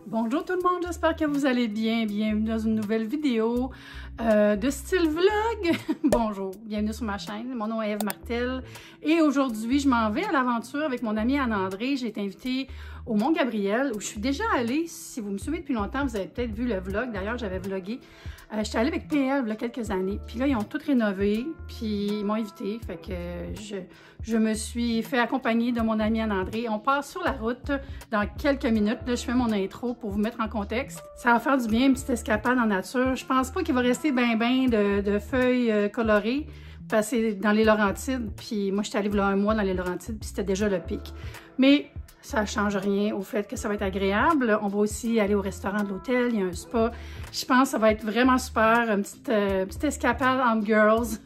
Bonjour tout le monde, j'espère que vous allez bien. Bienvenue dans une nouvelle vidéo de style vlog. Bonjour, bienvenue sur ma chaîne. Mon nom est Eve Martel et aujourd'hui, je m'en vais à l'aventure avec mon amie Anne-André. J'ai été invitée au Mont-Gabriel où je suis déjà allée. Si vous me suivez depuis longtemps, vous avez peut-être vu le vlog. D'ailleurs, j'avais vlogué. J'étais allée avec PL il y a quelques années. Puis là, ils ont tout rénové. Puis ils m'ont invitée. Fait que je me suis fait accompagner de mon amie Anne-André. On part sur la route dans quelques minutes. Là, je fais mon intro pour vous mettre en contexte. Ça va faire du bien, une petite escapade en nature. Je pense pas qu'il va rester ben de feuilles colorées. Parce que c'est dans les Laurentides. Puis moi, j'étais allée il y a un mois dans les Laurentides. Puis c'était déjà le pic. Mais ça ne change rien au fait que ça va être agréable. On va aussi aller au restaurant de l'hôtel. Il y a un spa. Je pense que ça va être vraiment super. Une petite escapade en girls.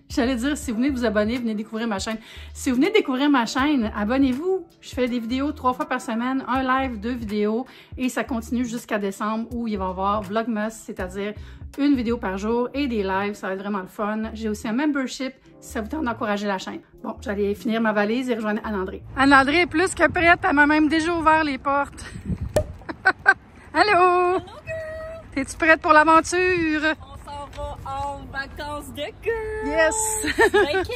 J'allais dire, si vous venez de vous abonner, venez découvrir ma chaîne. Si vous venez de découvrir ma chaîne, abonnez-vous. Je fais des vidéos 3 fois par semaine, un live, 2 vidéos. Et ça continue jusqu'à décembre où il va y avoir Vlogmas, c'est-à-dire une vidéo par jour et des lives. Ça va être vraiment le fun. J'ai aussi un membership si ça vous tente d'encourager la chaîne. Bon, j'allais finir ma valise et rejoindre Anne-André. Anne-André est plus que prête. Elle m'a même déjà ouvert les portes. Allô! T'es-tu prête pour l'aventure? On s'en va en vacances de girl! Yes! OK!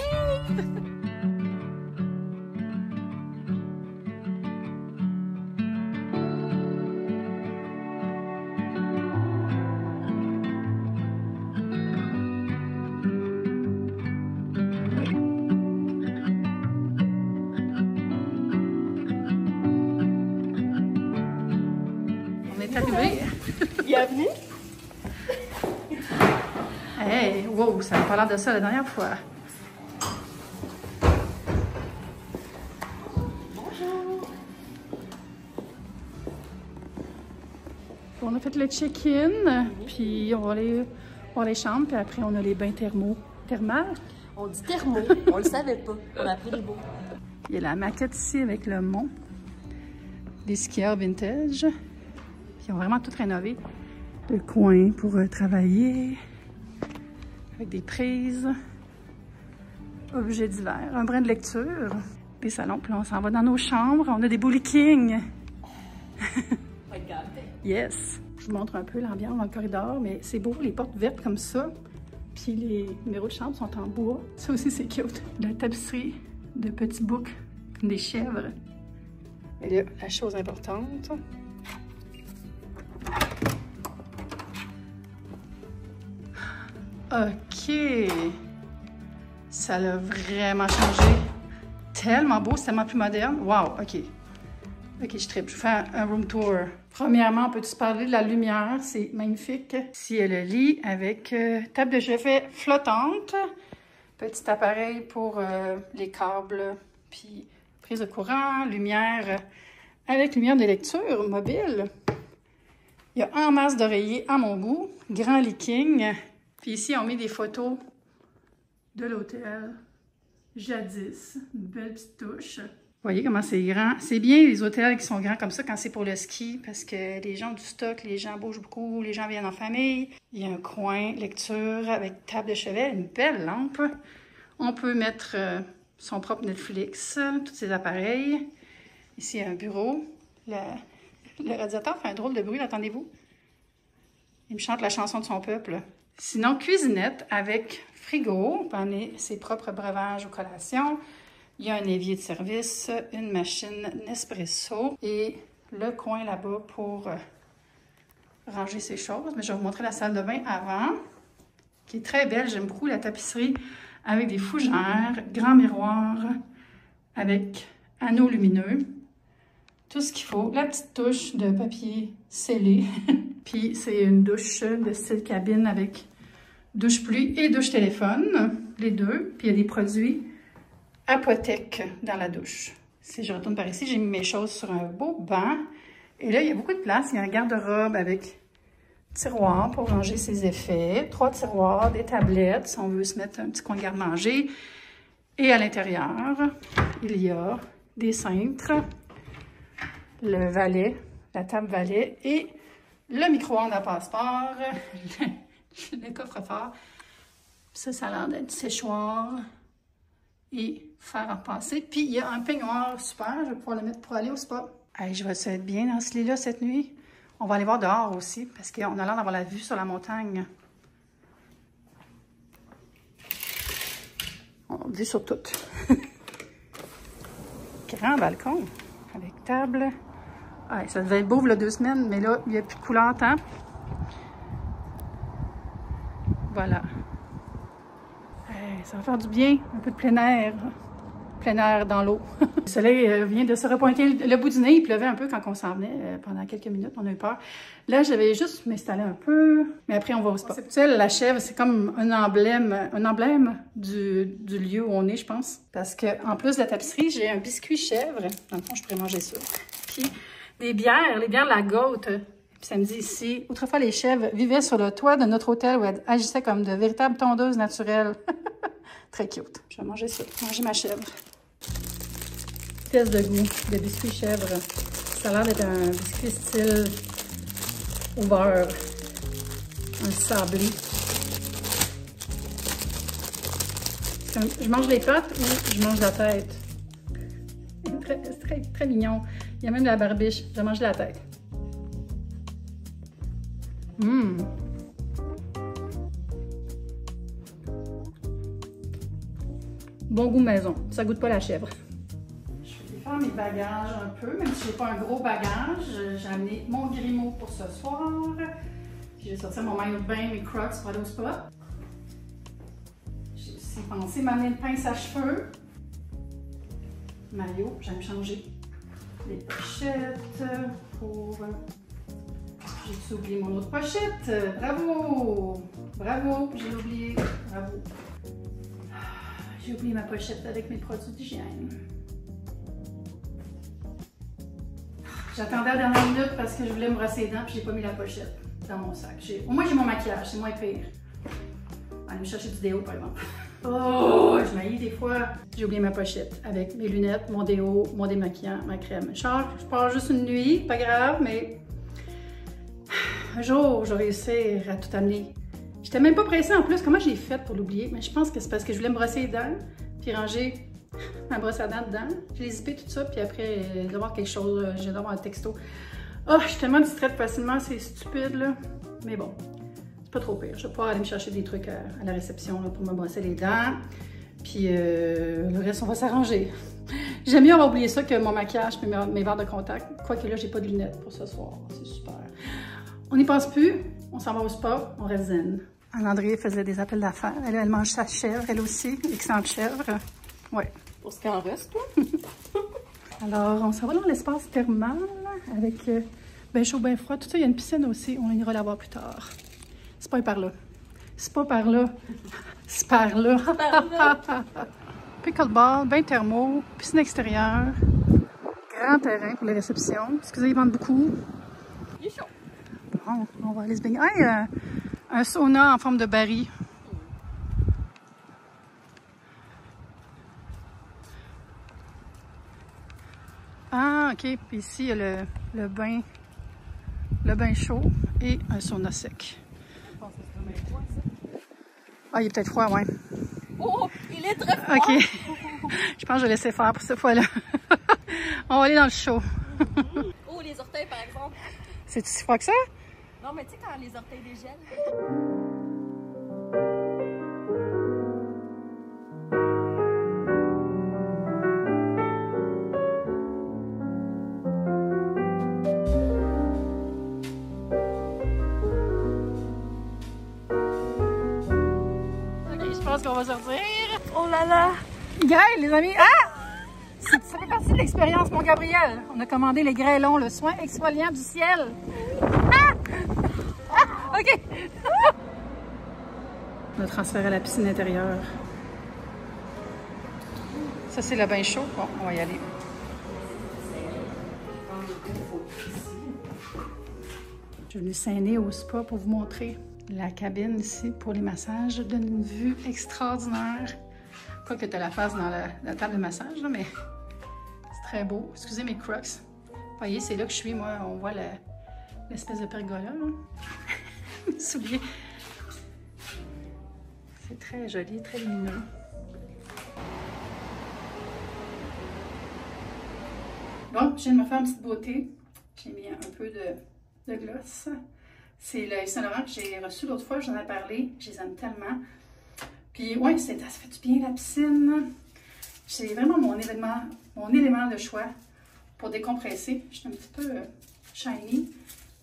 On est arrivé. Bienvenue! Hey, wow, ça n'a pas l'air de ça la dernière fois. Bonjour! On a fait le check-in, puis on va aller voir les chambres, puis après on a les bains thermales. On dit thermo, on le savait pas. On a pris les beaux. Il y a la maquette ici avec le mont. Des skieurs vintage. Puis ils ont vraiment tout rénové. Le coin pour travailler. Avec des prises. Objets divers. Un brin de lecture. Des salons. Puis là, on s'en va dans nos chambres. On a des bowling king. Regardez. Yes! Je vous montre un peu l'ambiance dans le corridor, mais c'est beau, les portes vertes comme ça. Puis les numéros de chambre sont en bois. Ça aussi, c'est cute. La tapisserie de petits boucs, comme des chèvres. Et là, la chose importante. OK! Ça l'a vraiment changé. Tellement beau, c'est tellement plus moderne. Wow! OK. OK, je tripe. Je vais faire un room tour. Premièrement, on peut-tu parler de la lumière? C'est magnifique. Ici, il y a le lit avec table de chevet flottante. Petit appareil pour les câbles, puis prise de courant, lumière avec lumière de lecture mobile. Il y a en masse d'oreillers à mon goût. Grand lit king. Puis ici, on met des photos de l'hôtel jadis. Une belle petite touche. Vous voyez comment c'est grand. C'est bien les hôtels qui sont grands comme ça quand c'est pour le ski parce que les gens ont du stock, les gens bougent beaucoup, les gens viennent en famille. Il y a un coin lecture avec table de chevet, une belle lampe. On peut mettre son propre Netflix, tous ces appareils. Ici, il y a un bureau. Le radiateur fait un drôle de bruit, entendez-vous? Il me chante la chanson de son peuple. Sinon, cuisinette avec frigo, on met ses propres breuvages ou collations. Il y a un évier de service, une machine Nespresso et le coin là-bas pour ranger ses choses. Mais je vais vous montrer la salle de bain avant, qui est très belle. J'aime beaucoup la tapisserie avec des fougères, grand miroir avec anneaux lumineux. Tout ce qu'il faut. La petite touche de papier scellé. Puis c'est une douche de style cabine avec douche pluie et douche téléphone, les deux. Puis il y a des produits Apothèque dans la douche. Si je retourne par ici, j'ai mis mes choses sur un beau banc. Et là, il y a beaucoup de place. Il y a un garde-robe avec tiroir pour ranger ses effets. 3 tiroirs, des tablettes, si on veut se mettre un petit coin garde-manger. Et à l'intérieur, il y a des cintres, le valet, la table valet et le micro-ondes à passeport, le coffre-fort. Ça a l'air d'un petit séchoir. et faire en passer. Puis il y a un peignoir super, je vais pouvoir le mettre pour aller au spa. Hey, je vais être bien dans ce lit-là cette nuit. On va aller voir dehors aussi, parce qu'on a l'air d'avoir la vue sur la montagne. On a vue sur tout. Grand balcon, avec table. Ouais, ça devait être beau il y a 2 semaines, mais là, il n'y a plus de couleur tant. Voilà. Hey, ça va faire du bien, un peu de plein air dans l'eau. Le soleil vient de se repointer le bout du nez, il pleuvait un peu quand on s'en venait, pendant quelques minutes, on a eu peur. Là, j'avais juste m'installer un peu, mais après on va au spa. La chèvre, c'est comme un emblème du lieu où on est, je pense. Parce que en plus de la tapisserie, j'ai un biscuit chèvre. Dans le fond, je pourrais manger ça. Puis des bières, les bières de la Gautte. Puis ça me dit ici, autrefois les chèvres vivaient sur le toit de notre hôtel où elles agissaient comme de véritables tondeuses naturelles. Très cute. Je vais manger ça, manger ma chèvre. Test de goût de biscuit chèvre. Ça a l'air d'être un biscuit style au beurre. Un sablé. Je mange les pattes ou je mange la tête. C'est très mignon. Il y a même de la barbiche. Je vais manger la tête. Bon goût maison. Ça goûte pas la chèvre. Je vais faire mes bagages un peu, même si je n'ai pas un gros bagage. J'ai amené mon Grimaud pour ce soir. Puis je vais sortir mon maillot de bain, mes Crocs pour aller au spa. J'ai aussi pensé m'amener une pince à cheveux. Maillot, j'aime changer. Les pochettes pour... J'ai oublié mon autre pochette. Bravo! Bravo, j'ai oublié. Bravo. J'ai oublié ma pochette avec mes produits d'hygiène. J'attendais à la dernière minute parce que je voulais me brosser les dents puis j'ai pas mis la pochette dans mon sac. Au moins j'ai mon maquillage, c'est moins pire. Allez me chercher du déo par exemple. Oh, je m'haïs des fois. J'ai oublié ma pochette avec mes lunettes, mon déo, mon démaquillant, ma crème. Je pars juste une nuit, pas grave, mais un jour, je vais réussir à tout amener. J'étais même pas pressée en plus. Comment j'ai fait pour l'oublier? Mais je pense que c'est parce que je voulais me brosser les dents, puis ranger ma brosse à dents dedans. J'ai zippé tout ça, puis après, d'avoir quelque chose, j'ai d'avoir un texto. Oh, je suis tellement distraite facilement, c'est stupide, là. Mais bon, c'est pas trop pire. Je vais pouvoir aller me chercher des trucs à la réception là, pour me brosser les dents. Puis le reste, on va s'arranger. J'aime mieux avoir oublié ça que mon maquillage et mes verres de contact. Quoique là, j'ai pas de lunettes pour ce soir. C'est super. On n'y pense plus. On s'en va au spa. On reste zen. Anne-André faisait des appels d'affaires. Elle mange sa chèvre, elle aussi. Excellente chèvre. Ouais. Pour ce qu'il en reste, toi. Alors, on s'en va dans l'espace thermal avec ben chaud, ben froid. Tout ça, il y a une piscine aussi. On ira la voir plus tard. C'est pas par là. C'est pas par là. C'est par là. Pickleball, bain thermo, piscine extérieure, grand terrain pour les réceptions. Excusez, ils vendent beaucoup. Il est chaud. Bon, on va aller se baigner. Ah, un sauna en forme de baril. Ah, ok. Puis ici, il y a le bain chaud et un sauna sec. Je pense que c'est même froid, ça. Ah, il est peut-être froid, ouais. Oh, il est très froid. Ok. Je pense que je vais laisser faire pour cette fois-là. On va aller dans le chaud. Oh, les orteils, par exemple. C'est si froid que ça? Non, mais tu sais, quand les orteils dégèlent. Ok, je pense qu'on va sortir. Oh là là. Grêle, les amis! Ah! Ça fait partie de l'expérience, mon Gabriel. On a commandé les grêlons, le soin exfoliant du ciel. Ah! Ah! OK! On a transféré à la piscine intérieure. Ça, c'est le bain chaud. Bon, on va y aller. Je suis venue s'aîner au spa pour vous montrer la cabine ici pour les massages. Ça donne une vue extraordinaire. Quoi que tu as la face dans la table de massage, là, mais c'est très beau. Excusez mes Crocs. Vous voyez, c'est là que je suis, moi. On voit l'espèce de pergola. Mes souliers. C'est très joli, très lumineux. Bon, je viens de me faire une petite beauté. J'ai mis un peu de gloss. C'est le Yves Saint Laurent que j'ai reçu l'autre fois, j'en ai parlé. Je les aime tellement. Puis, ouais, ça fait du bien la piscine. C'est vraiment mon élément de choix pour décompresser. Je suis un petit peu shiny.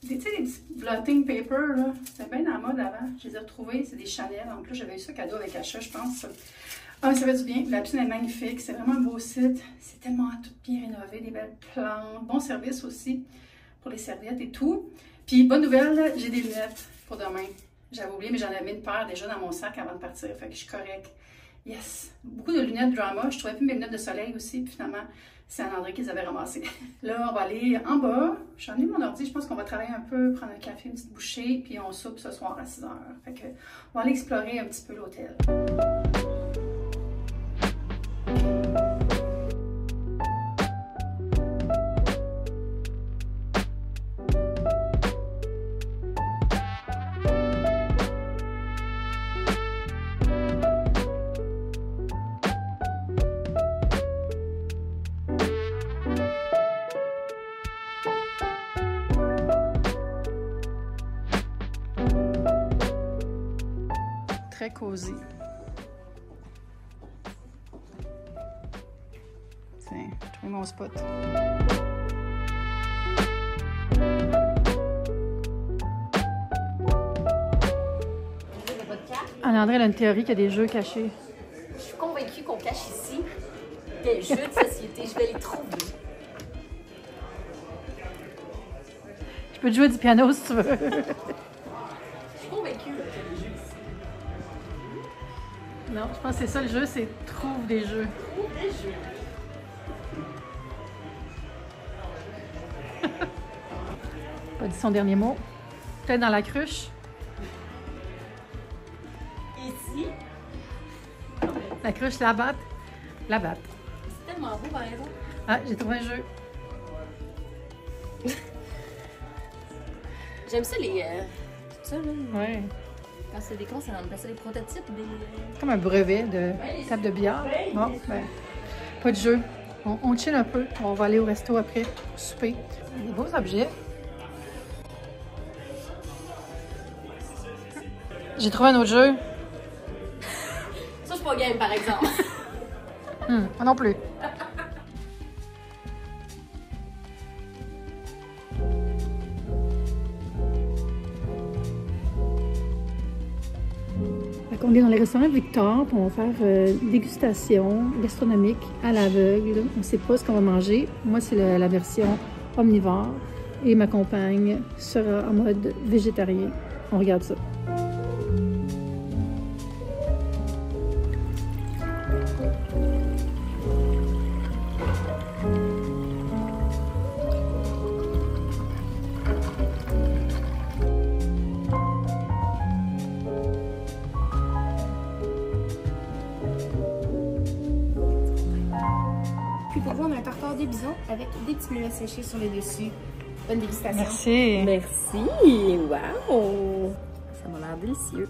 Tu sais, les petits blotting paper, là, c'était bien en mode avant. Je les ai retrouvés, c'est des Chanel. En plus, j'avais eu ça cadeau avec achat, je pense. Ah, ça fait du bien. La piscine est magnifique. C'est vraiment un beau site. C'est tellement tout bien rénové, des belles plantes. Bon service aussi pour les serviettes et tout. Puis, bonne nouvelle, j'ai des lunettes pour demain. J'avais oublié, mais j'en avais une paire déjà dans mon sac avant de partir. Fait que je suis correcte. Yes! Beaucoup de lunettes Drama. Je trouvais plus mes lunettes de soleil aussi. Puis finalement, c'est Anne-André qui les avait ramassées. Là, on va aller en bas. J'en ai mon ordi. Je pense qu'on va travailler un peu, prendre un café, une petite bouchée. Puis on soupe ce soir à 6 h. Fait que on va aller explorer un petit peu l'hôtel. Très cosy. Tiens, j'ai trouvé mon spot. Anne-André a une théorie qu'il y a des jeux cachés. Je suis convaincue qu'on cache ici des jeux de société. Je vais les trouver. Je peux te jouer du piano si tu veux. Je suis convaincue qu'il y a des jeux ici. Non, je pense que c'est ça le jeu, c'est trouve des jeux. Trouve des jeux. Pas dit son dernier mot. Peut-être dans la cruche. Ici. La cruche, la batte. La batte. C'est tellement beau, par exemple. Ah, j'ai trouvé un jeu. J'aime ça, les. Tout ça, là. Ouais. Quand c'est des cons, on appelle ça des prototypes, des. Comme un brevet de table de billard. Bon, ben, pas de jeu. On chill un peu. On va aller au resto après, souper. Des beaux objets. J'ai trouvé un autre jeu. Ça, je suis pas game, par exemple. Moi non plus. On est dans les restaurants Victor, puis on va faire dégustation gastronomique à l'aveugle. On ne sait pas ce qu'on va manger. Moi, c'est la version omnivore et ma compagne sera en mode végétarien. On regarde ça. Puis pour vous, on a un tartare de bison avec des petits muets séchés sur le dessus. Bonne dégustation. Merci. Merci. Wow. Ça m'a l'air délicieux.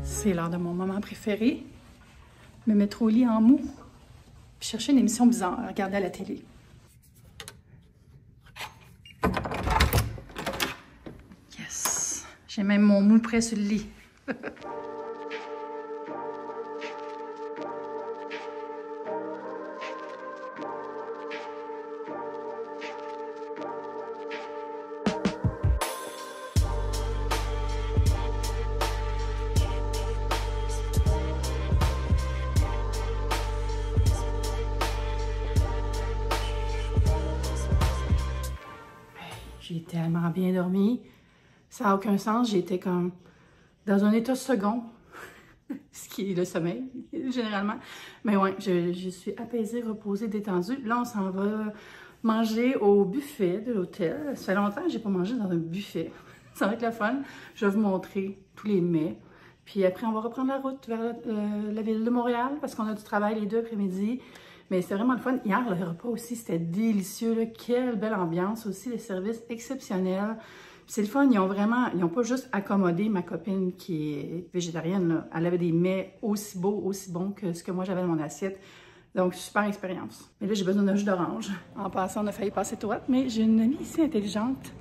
C'est l'heure de mon moment préféré. Me mettre au lit en mou. Puis chercher une émission bizarre à regarder à la télé. Yes! J'ai même mon mou prêt sur le lit. tellement bien dormi. Ça n'a aucun sens. J'étais comme dans un état second, ce qui est le sommeil, généralement. Mais ouais, je suis apaisée, reposée, détendue. Là, on s'en va manger au buffet de l'hôtel. Ça fait longtemps que je n'ai pas mangé dans un buffet. Ça va être le fun. Je vais vous montrer tous les mets. Puis après, on va reprendre la route vers la ville de Montréal parce qu'on a du travail les 2 après-midi. Mais c'était vraiment le fun. Hier, le repas aussi, c'était délicieux. Là. Quelle belle ambiance aussi, les services exceptionnels. C'est le fun, ils n'ont pas juste accommodé ma copine qui est végétarienne. Là. Elle avait des mets aussi beaux, aussi bons que ce que moi j'avais dans mon assiette. Donc, super expérience. Mais là, j'ai besoin d'un jus d'orange. En passant, on a failli passer droite, mais j'ai une amie ici intelligente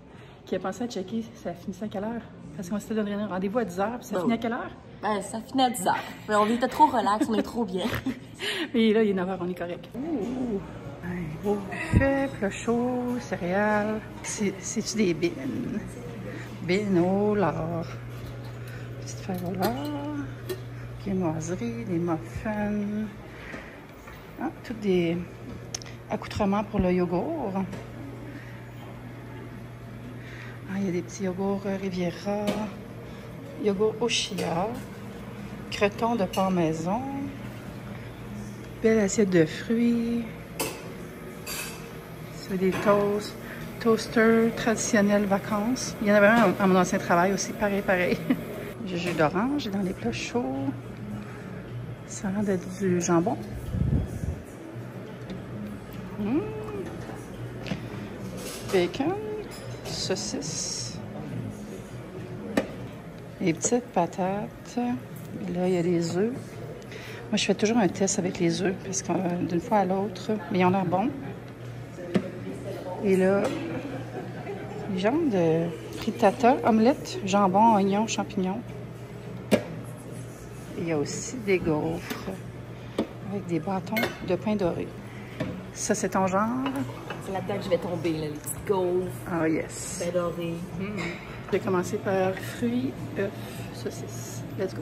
qui a pensé à checker ça finissait à quelle heure. Parce qu'on s'était donné un rendez-vous à 10h, puis ça finit à quelle heure? Ben, ça finit à 10h. Mais on était trop relax, on est trop bien. Et là, il est 9h, on est correct. Ouh! Un beau buffet, plat chaud, céréales. C'est-tu des bines? Bines au lard. Petite fève au lard. Viennoiserie, des muffins. Ah, tous des accoutrements pour le yogourt. Ah, il y a des petits yogourts Riviera. Yogourt au chia. Croton de porc maison. Belle assiette de fruits. C'est des toasts. Toaster traditionnel vacances. Il y en avait un à mon ancien travail aussi, pareil. J'ai jus d'orange dans les plats chauds. Ça a l'air d'être du jambon. Bacon. Saucisse. Les petites patates. Et là, il y a des œufs. Moi, je fais toujours un test avec les œufs parce que d'une fois à l'autre, mais ils ont l'air bons. Et là, les genres de frittata, omelette, jambon, oignon, champignons. Et il y a aussi des gaufres avec des bâtons de pain doré. Ça, c'est ton genre? C'est là-dedans que je vais tomber, là, les petites gaufres. Ah, yes. Pain doré. Je vais commencer par fruits, œufs, saucisses. Let's go.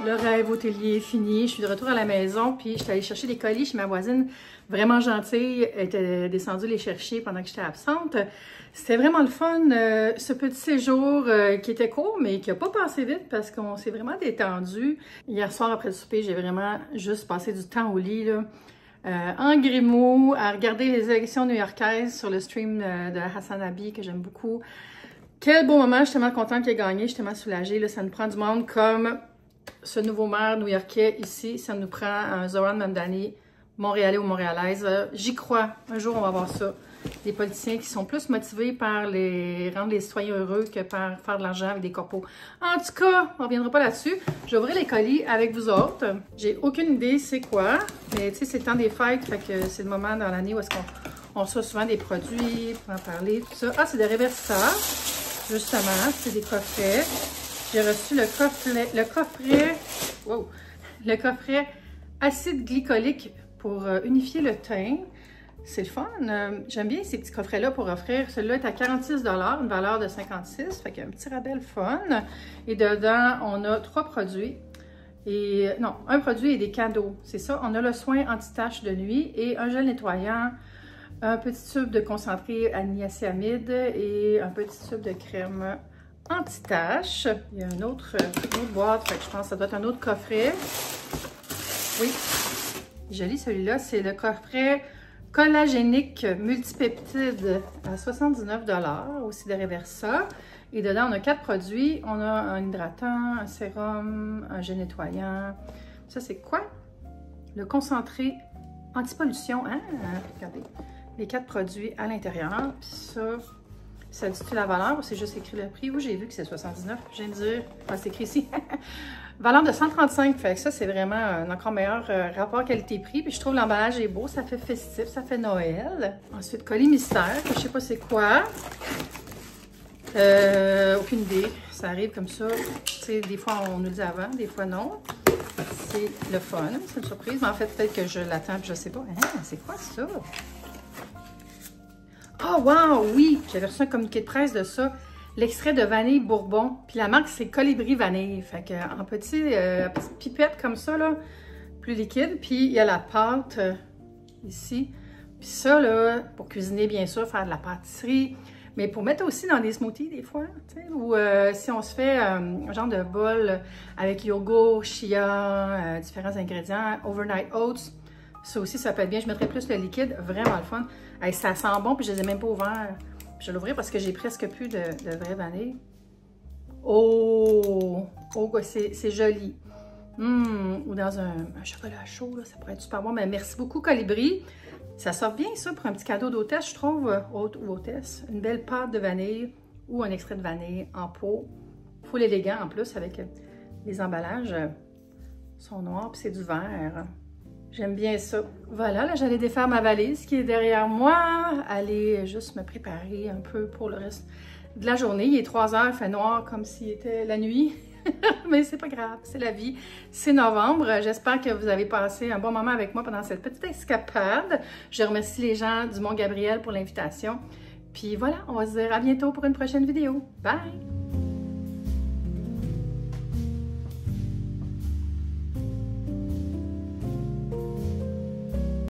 Le rêve hôtelier est fini. Je suis de retour à la maison, puis je suis allée chercher des colis chez ma voisine, vraiment gentille. Elle était descendue les chercher pendant que j'étais absente. C'était vraiment le fun, ce petit séjour qui était court, mais qui n'a pas passé vite parce qu'on s'est vraiment détendu. Hier soir, après le souper, j'ai vraiment juste passé du temps au lit, là, en grimou, à regarder les élections new-yorkaises sur le stream de Hassan Abi, que j'aime beaucoup. Quel beau moment, je suis tellement contente qu'il ait gagné, je suis tellement soulagée. Là, ça nous prend du monde comme ce nouveau maire new-yorkais ici. Ça nous prend un Zoran Mamdani, Montréalais ou Montréalaise. J'y crois. Un jour, on va voir ça. Des politiciens qui sont plus motivés par rendre les citoyens heureux que par faire de l'argent avec des corpos. En tout cas, on ne reviendra pas là-dessus. Je vais ouvrir les colis avec vous autres. J'ai aucune idée c'est quoi, mais tu sais, c'est le temps des fêtes, fait que c'est le moment dans l'année où est-ce qu'on reçoit souvent des produits pour en parler, tout ça. Ah, c'est des Reversa, justement, c'est des coffrets. J'ai reçu le coffret acide glycolique pour unifier le teint. C'est le fun. J'aime bien ces petits coffrets-là pour offrir. Celui-là est à 46 $, une valeur de 56 $. Fait qu'il y a un petit rabais le fun. Et dedans, on a 3 produits. Et non, un produit et des cadeaux. C'est ça. On a le soin anti-tache de nuit et un gel nettoyant, un petit tube de concentré à niacinamide et un petit tube de crème anti-tache. Il y a une autre boîte. Fait que je pense que ça doit être un autre coffret. Oui. Joli celui-là. C'est le coffret collagénique multipeptide à 79 $, aussi de Reversa. Et dedans, on a 4 produits. On a un hydratant, un sérum, un gel nettoyant. Ça, c'est quoi? Le concentré anti-pollution. Hein? Regardez, les 4 produits à l'intérieur. Puis ça dit-tu la valeur ou c'est juste écrit le prix? Où j'ai vu que c'est 79, je viens de dire. Ah, c'est écrit ici. Valeur de 135, fait que ça, c'est vraiment un encore meilleur rapport qualité-prix. Puis je trouve l'emballage est beau, ça fait festif, ça fait Noël. Ensuite, colis mystère, que je sais pas c'est quoi. Aucune idée, ça arrive comme ça. Tu sais, des fois on nous le dit avant, des fois non. c'est le fun. C'est une surprise, mais en fait, peut-être que je l'attends et je sais pas. Hein, c'est quoi ça? Oh, wow! Oui! J'avais reçu un communiqué de presse de ça. L'extrait de vanille bourbon. Puis la marque, c'est Colibri Vanille. Fait que en petite pipette comme ça, là, plus liquide. Puis il y a la pâte ici. Puis ça, là, pour cuisiner, bien sûr, faire de la pâtisserie. Mais pour mettre aussi dans des smoothies, des fois. Ou si on se fait un genre de bol avec yogourt, chia, différents ingrédients, overnight oats. Ça aussi, ça peut être bien. Je mettrais plus le liquide. Vraiment le fun. Hey, ça sent bon, puis je les ai même pas ouverts. Je vais l'ouvrir parce que j'ai presque plus de vraie vanille. Oh! Oh, c'est joli. Ou dans un chocolat chaud, là, ça pourrait être super bon. Mais merci beaucoup, Colibri. Ça sort bien, ça, pour un petit cadeau d'hôtesse, je trouve. Hôte ou hôtesse. Une belle pâte de vanille ou un extrait de vanille en pot. Full élégant, en plus, avec les emballages. Sont noirs, puis c'est du verre. J'aime bien ça. Voilà, là, j'allais défaire ma valise qui est derrière moi. Aller juste me préparer un peu pour le reste de la journée. Il est 3 heures, il fait noir comme s'il était la nuit. Mais c'est pas grave, c'est la vie. C'est novembre. J'espère que vous avez passé un bon moment avec moi pendant cette petite escapade. Je remercie les gens du Mont Gabriel pour l'invitation. Puis voilà, on va se dire à bientôt pour une prochaine vidéo. Bye!